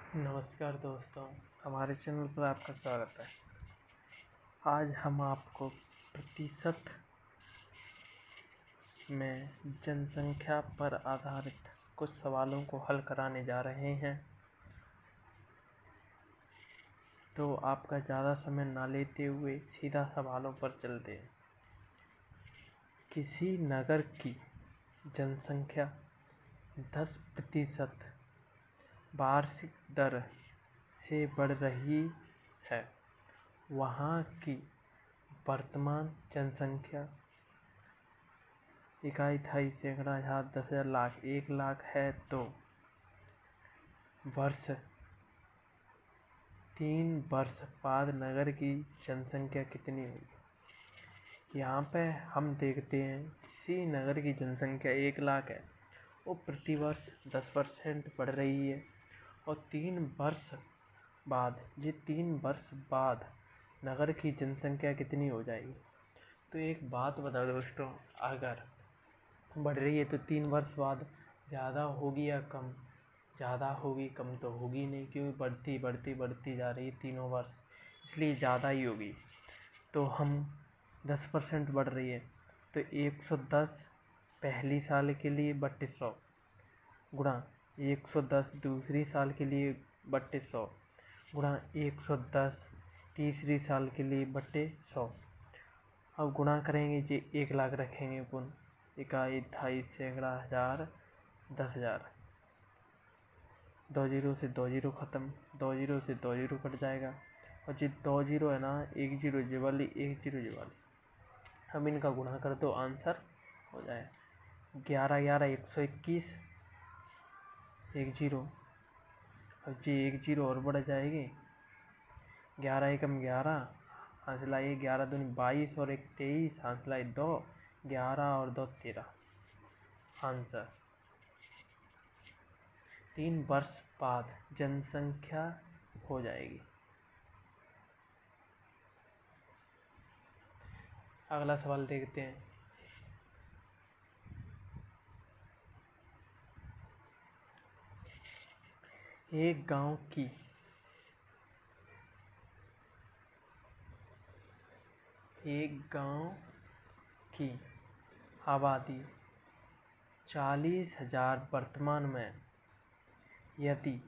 नमस्कार दोस्तों, हमारे चैनल पर आपका स्वागत है। आज हम आपको प्रतिशत में जनसंख्या पर आधारित कुछ सवालों को हल कराने जा रहे हैं। तो आपका ज़्यादा समय ना लेते हुए सीधा सवालों पर चलते हैं। किसी नगर की जनसंख्या 10% वार्षिक दर से बढ़ रही है। वहाँ की वर्तमान जनसंख्या इकाई थाई सैकड़ा हजार 10,000 लाख 1 लाख है, तो वर्ष 3 वर्ष बाद नगर की जनसंख्या कितनी होगी। यहाँ पे हम देखते हैं किसी नगर की जनसंख्या 1 लाख है, वो प्रति वर्ष 10% बढ़ रही है और 3 वर्ष बाद नगर की जनसंख्या कितनी हो जाएगी। तो एक बात बताओ दोस्तों, अगर बढ़ रही है तो 3 वर्ष बाद ज़्यादा होगी या कम? ज़्यादा होगी, कम तो होगी नहीं, क्योंकि बढ़ती जा रही है तीनों वर्ष, इसलिए ज़्यादा ही होगी। तो हम 10% बढ़ रही है तो 110 पहली साल के लिए 3200 गुणा 110 दूसरी साल के लिए 3200 गुणा 110 तीसरी साल के लिए 100। अब गुणा करेंगे जी 1 लाख रखेंगे अपन, इकाई थाई सैकड़ा हजार 10,000, 2 जीरो से 2 जीरो ख़त्म, 2 जीरो से 2 जीरो कट जाएगा और जी 2 जीरो है ना, 1 जीरो जीवाली 1 जीरो जीवाली। हम इनका गुणा कर दो, आंसर हो जाए 11 11 121 1 जीरो। अब जी 1 जीरो और बढ़ जाएगी, 11 एकम 11, हासिला 1, 11 दूनी 22 और 1 23, हासिला 2, 11 और 2 13। आंसर 3 वर्ष बाद जनसंख्या हो जाएगी। अगला सवाल देखते हैं। एक गांव की आबादी 40,000 वर्तमान में, यदि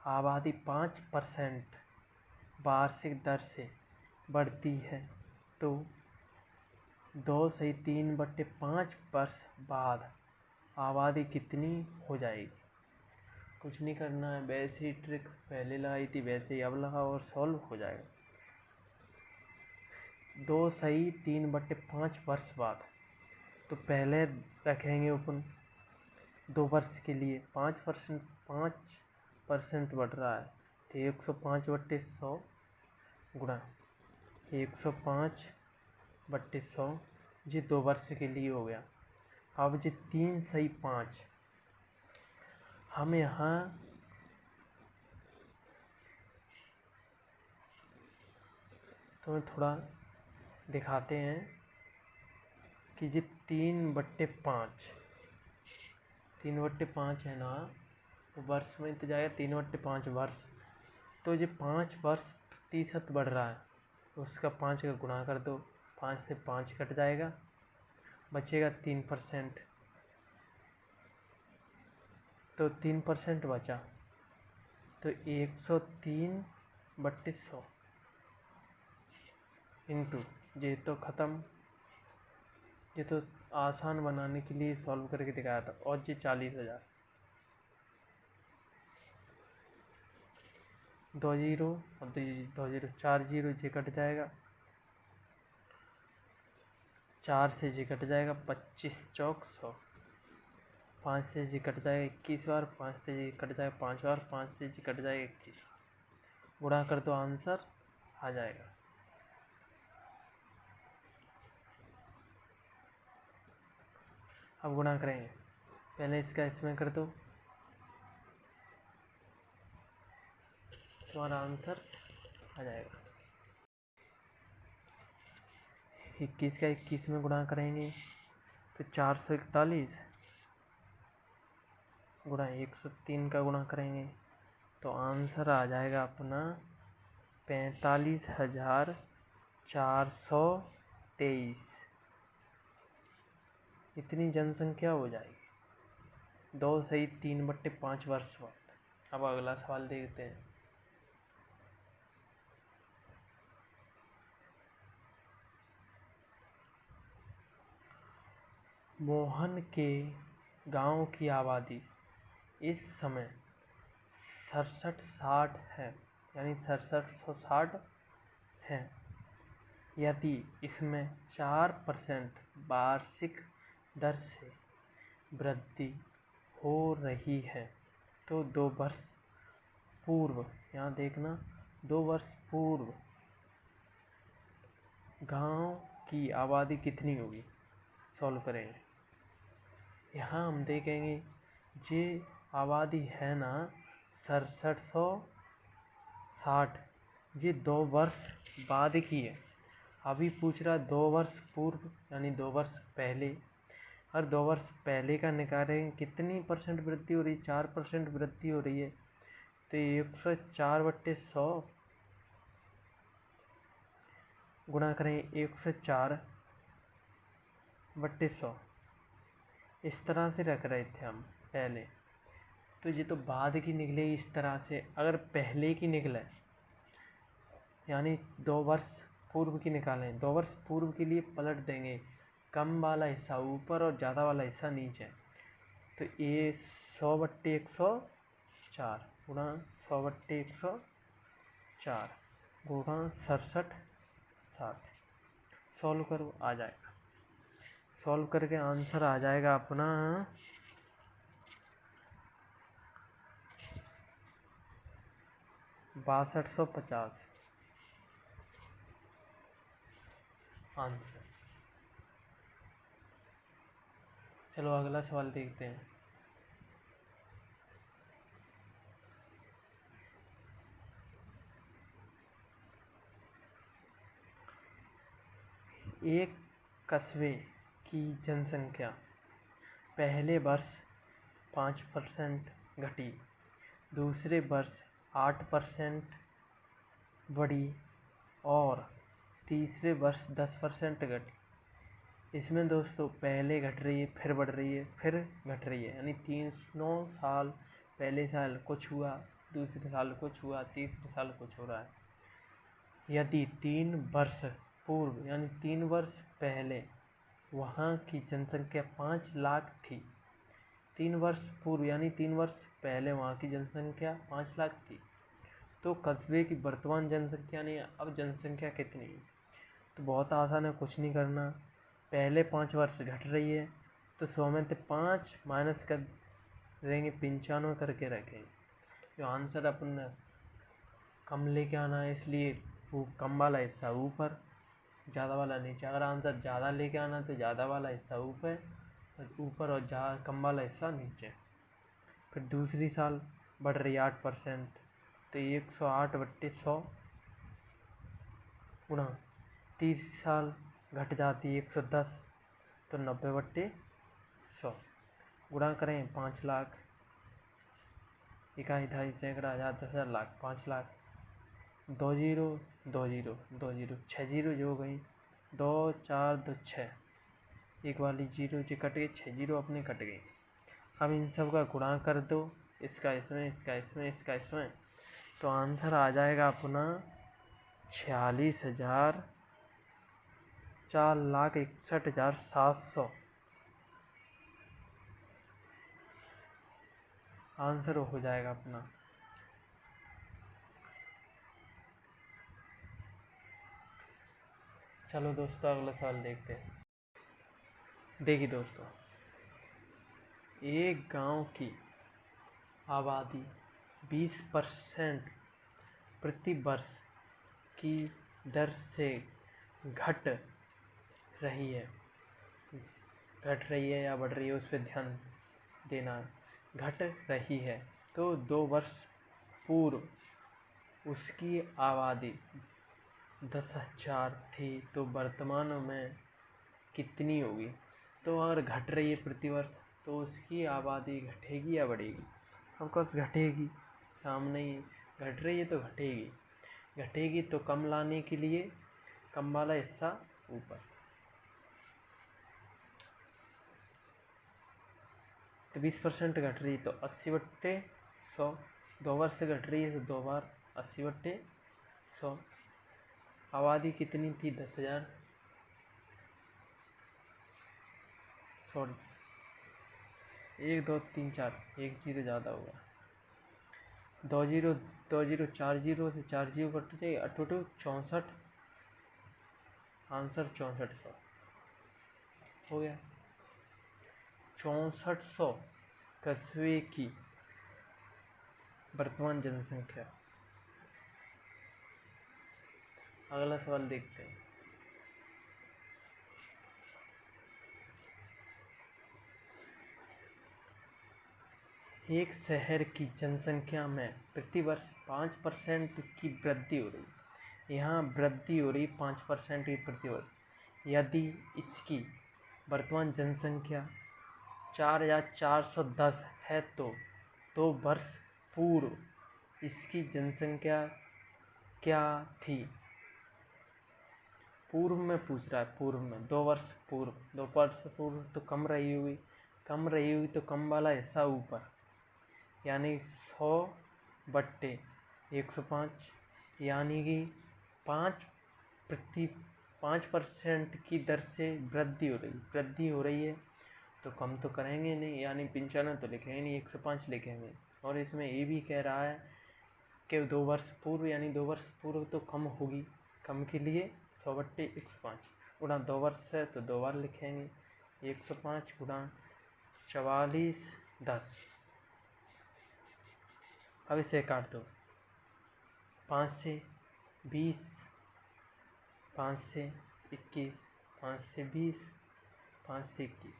आबादी 5% वार्षिक दर से बढ़ती है तो 2 से 3/5 वर्ष बाद आबादी कितनी हो जाएगी। कुछ नहीं करना है, वैसे ही ट्रिक पहले लगाई थी वैसे ही अब लगाओ और सॉल्व हो जाएगा। 2 सही 3/5 वर्ष बाद, तो पहले रखेंगे अपन 2 वर्ष के लिए 5% बढ़ रहा है तो 105/100 गुणा 105/100 जी 2 वर्ष के लिए हो गया। अब जी 3 सही 5, हम यहाँ तुम्हें थोड़ा दिखाते हैं कि जी 3/5 है ना, तो वर्ष में तो जाएगा 3/5 वर्ष, तो ये 5 वर्ष प्रतिशत बढ़ रहा है तो उसका 5 का गुणा कर दो, 5 से 5 कट जाएगा, बचेगा 3%, तो 3% बचा, तो 103/100 इंटू, ये तो ख़त्म, ये तो आसान बनाने के लिए सॉल्व करके दिखाया था, और ये 40,000, 2 जीरो और 2 जीरो 4 जीरो जी कट जाएगा, 4 से जी कट जाएगा 25 चौक 100, 5 से जी कट जाएगा 21 बार, 5 से जी कट जाएगा 5 बार, 5 से जी कट जाएगा 21 बार, गुणा कर दो आंसर आ जाएगा। अब गुणा करेंगे, पहले इसका इसमें कर दो, तुम्हारा आंसर आ जाएगा। 21 का 21 में गुणा करेंगे तो 441 गुणा 103 का गुणा करेंगे तो आंसर आ जाएगा अपना 45,423। इतनी जनसंख्या हो जाएगी 2 से 3/5 वर्ष बाद। अब अगला सवाल देखते हैं। मोहन के गांव की आबादी इस समय 6760 है, यानी 6760 है। यदि इसमें 4% वार्षिक दर से वृद्धि हो रही है तो 2 वर्ष पूर्व, यहाँ देखना, 2 वर्ष पूर्व गांव की आबादी कितनी होगी, सॉल्व करेंगे। यहाँ हम देखेंगे ये आबादी है ना 6760, ये 2 वर्ष बाद की है। अभी पूछ रहा 2 वर्ष पूर्व यानी 2 वर्ष पहले, और 2 वर्ष पहले का निकालें कितनी परसेंट वृद्धि हो रही है, 4% वृद्धि हो रही है। तो 104/100 गुणा करें 104/100, इस तरह से रख रहे थे हम पहले। तो ये तो बाद की निकले इस तरह से। अगर पहले की निकले यानी 2 वर्ष पूर्व की निकालें, 2 वर्ष पूर्व के लिए पलट देंगे, कम वाला हिस्सा ऊपर और ज़्यादा वाला हिस्सा नीचे। तो ये 100/104 गुणा 100/104 गुणा 6760, सॉल्व करो, आ जाएगा। सॉल्व करके आंसर आ जाएगा अपना 6250 आंसर। चलो अगला सवाल देखते हैं। एक कस्बे की जनसंख्या पहले वर्ष 5% घटी, दूसरे वर्ष 8% बढ़ी और तीसरे वर्ष 10% घटी। इसमें दोस्तों पहले घट रही है, फिर बढ़ रही है, फिर घट रही है, यानी 3 साल पहले साल कुछ हुआ, दूसरे साल कुछ हुआ, तीसरे साल कुछ हो रहा है। यदि 3 वर्ष पूर्व यानी 3 वर्ष पहले वहाँ की जनसंख्या 5 लाख थी, 3 वर्ष पूर्व यानी 3 वर्ष पहले वहाँ की जनसंख्या 5 लाख थी, तो कस्बे की वर्तमान जनसंख्या नहीं, अब जनसंख्या कितनी है। तो बहुत आसान है, कुछ नहीं करना। पहले 5 वर्ष घट रही है तो 100 में से 5 माइनस कर देंगे, 95 करके रखेंगे। जो आंसर अपन कम लेके आना है, इसलिए वो कम वाला हिस्सा ऊपर, ज़्यादा वाला नीचे। अगर आंसर ज़्यादा लेके आना तो ज़्यादा वाला हिस्सा ऊपर और कम वाला हिस्सा नीचे। फिर दूसरी साल बढ़ रही है 8%, तो 108/100 गुणा, तीसरी साल घट जाती है 110, तो 90/100 गुणा करें 5 लाख, इकाई, ढाई, सैकड़ा, हज़ार, 10,000, lakh, 5 lakh. 2 zero 2 zero 2 zero 6 zero जो हो गई, 2 4 2 6, एक वाली जीरो जो कट गई, 6 जीरो अपने कट गई। अब इन सब का गुणा कर दो, इसका इसमें, इसका इसमें, इसका इसमें, तो आंसर आ जाएगा अपना 46,000, 4,61,700 आंसर हो जाएगा अपना। चलो दोस्तों अगला सवाल देखते हैं। देखिए दोस्तों, एक गांव की आबादी 20% प्रति वर्ष की दर से घट रही है या बढ़ रही है, उस पर ध्यान देना। घट रही है तो 2 वर्ष पूर्व उसकी आबादी 10,000 थी, तो वर्तमान में कितनी होगी। तो अगर घट रही है प्रति वर्ष तो उसकी आबादी घटेगी या बढ़ेगी। ऑफकोर्स घटेगी, सामने ही घट रही है तो घटेगी, घटेगी तो कम लाने के लिए कम वाला हिस्सा ऊपर। तो 20% घट रही है तो 80/100, 2 बार से घट रही है तो 2 बार 80/100। आबादी कितनी थी? 10,000, सॉरी 1 2 3 4, 1 जीरो ज़्यादा होगा, 2 जीरो 2 जीरो 4 जीरो से 4 जीरो कट जाए, 8 8 64, आंसर 6400 हो गया। 6400 कस्बे की वर्तमान जनसंख्या। अगला सवाल देखते हैं। एक शहर की जनसंख्या में प्रतिवर्ष 5% की वृद्धि हो रही है। यहाँ वृद्धि हो रही 5% की प्रतिवर्ष। यदि इसकी वर्तमान जनसंख्या 4,410 है तो 2 वर्ष पूर्व इसकी जनसंख्या क्या थी? पूर्व में पूछ रहा है, पूर्व में 2 वर्ष पूर्व, 2 वर्ष पूर्व तो कम रही होगी, कम रही होगी तो कम वाला हिस्सा ऊपर, यानी 100/105, यानी कि 5% की दर से वृद्धि हो रही है तो कम तो करेंगे नहीं, यानी 95 तो लिखेंगे नहीं, 105 लिखेंगे। और इसमें ये भी कह रहा है कि 2 वर्ष पूर्व, यानी 2 वर्ष पूर्व तो कम होगी, कम के लिए 100/105 गुणा 2 वर्ष है तो 2 बार लिखेंगे, 105 गुणा 4410। अब इसे काट दो, 5 से 20, 5 से 21, 5 से 20, 5 से 21,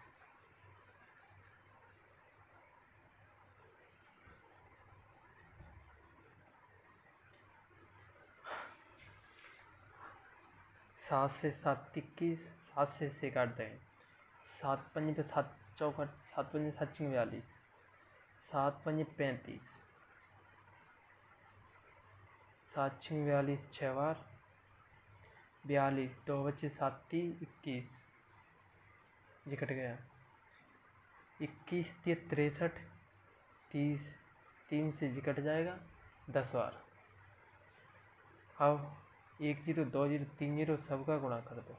सात से 7 21, 7 से इसे काट दें, 7 पंजे पे 7 चौखट, 7 पंजे 7 छिंग 42, 7 पंजे 35, 7 छिंग 42, 6 बार 42, 2 बचे 7 30 21, ये कट गया, 21 63, 30, 3 से जी कट जाएगा 10 बार। अब 1 0 2 0 3 0 सबका गुणा कर दो,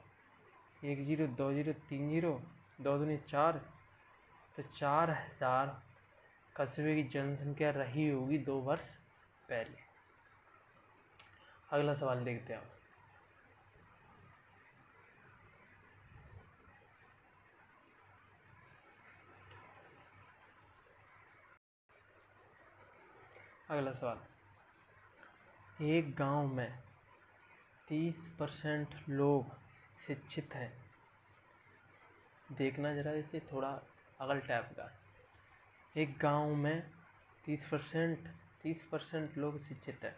1 0 2 0 3 0, 2 दूनी 4, तो 4000 कस्बे की जनसंख्या रही होगी 2 वर्ष पहले। अगला सवाल देखते हैं। अगला सवाल, एक गांव में 30% लोग शिक्षित हैं। देखना जरा इसे, थोड़ा अगल टाइप का। एक गांव में 30% लोग शिक्षित हैं।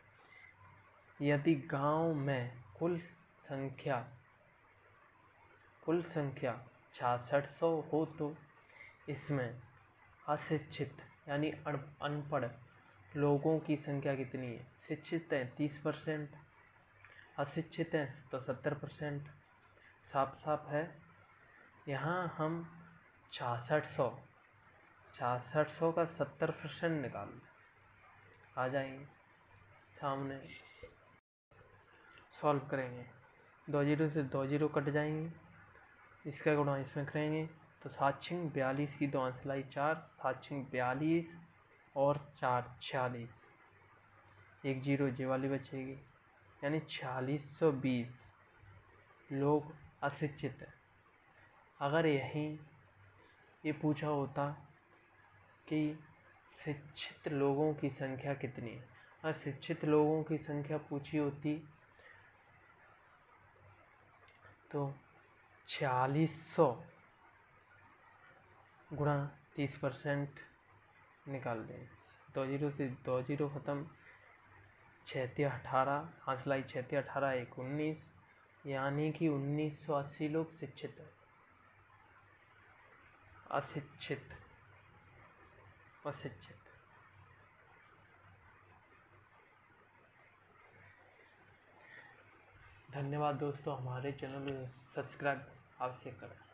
यदि गांव में कुल संख्या 6600 हो तो इसमें अशिक्षित यानी अनपढ़ लोगों की संख्या कितनी है? शिक्षित है 30%, अशिक्षित है तो 70%। साफ साफ है, यहाँ हम 6600 का 70% निकाल आ जाएंगे, सामने सॉल्व करेंगे, 2 जीरो से 2 जीरो कट जाएंगे, इसका गुणा इसमें करेंगे तो 7 छिंग 42 की 2 अंसलाई 4, 7 छिंग 42 और 4 46, 1 जीरो जे वाली बचेगी, यानी 4620 लोग अशिक्षित हैं। अगर यहीं ये पूछा होता कि शिक्षित लोगों की संख्या कितनी है, अगर शिक्षित लोगों की संख्या पूछी होती तो 4600 गुणा 30% निकाल दें, 2 जीरो से 2 जीरो ख़त्म, 6 18, हासिलाई 6 18 1 19, यानी कि 1980 लोग शिक्षित हैं। अशिक्षित धन्यवाद दोस्तों, हमारे चैनल को सब्सक्राइब अवश्य करें।